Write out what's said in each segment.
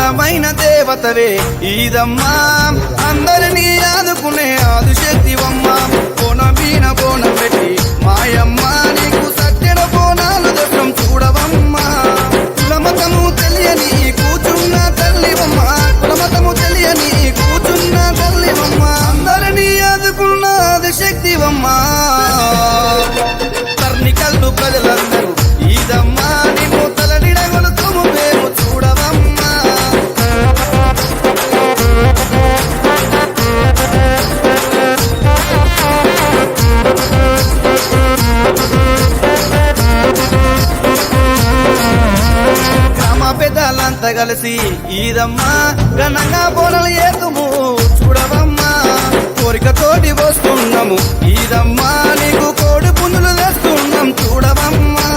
అందమైన దేవతవే ఈదమ్మా, అందరినీ ఆదుకునే ఆదిశక్తివమ్మ. కోనమీన బోనం పెట్టి మాయమ్మ నీకు సత్యన బోనాలు దర్శనం చూడవమ్మా. కులమతము తెలియని కూచున్న తల్లివమ్మ, కులమతము తెలియని కూచున్న తల్లివమ్మ. అందరినీ ఆదుకున్న ఆదిశక్తివమ్మ. కర్ణికల్లు ప్రజలందరూ ఈదమ్మా నిన్ను తలడిడగొలుతుము మేము చూడవమ్మా. గ్రామ పెద్దలంతా కలిసి ఈదమ్మా ఘనంగా బోనలు ఏతుము చూడవమ్మా. కోరికతోటి వస్తున్నాము ఈదమ్మా నీకు కోడి పుంజులు తెస్తున్నాం చూడవమ్మా.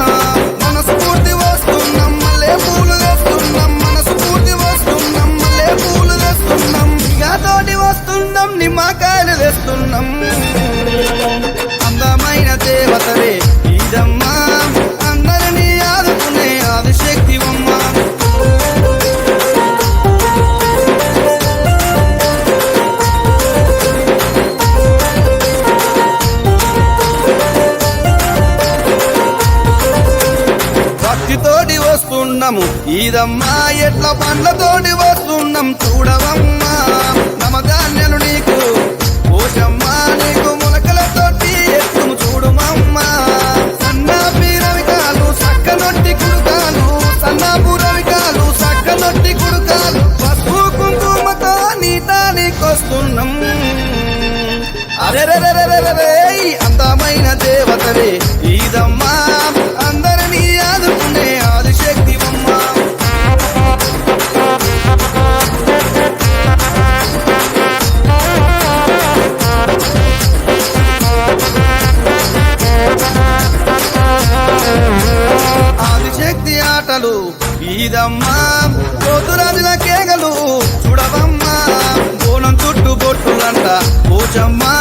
మనసు పూర్తి వస్తున్నాం మళ్ళీ పూలు తెస్తున్నాం, మనసు పూర్తి వస్తున్నాం మళ్ళీ పూలు తెస్తున్నాం. ఇగతోటి వస్తున్నాం నిమ్మకాయలు తెస్తున్నాం. అందమైన దేవతవే ఈదమ్మా, అందరినీ ఆదుకునే ఆదిశక్తివమ్మ. భక్తితోటి వస్తున్నాము ఈదమ్మా, ఎట్ల పండ్లతోటి వస్తున్నాం చూడవమ్మా. నమధాన్యాలు నీకు పోషమ్మా, నీకు ములకలతోటి ఎత్తుము చూడుమమ్మా. సన్నాపి రవికాలు సక్కనొట్టి కుడుకాలు, సన్నాపు రవికాలు సక్కనొట్టి కుడుకాలు. పసుపు కుంకుమతో నీతానికొస్తున్నాం. అరెరెరెరెరెరే అందమైన దేవతవే ఈదమ్మా, అందరినీ ఆదుకునే ఆదిశక్తివమ్మ. ఆదిశక్తి ఆటలు ఈదమ్మా, పోతురాజుల కేగలు చూడవమ్మా. బోనం చుట్టు బొట్టులంట పోచమ్మా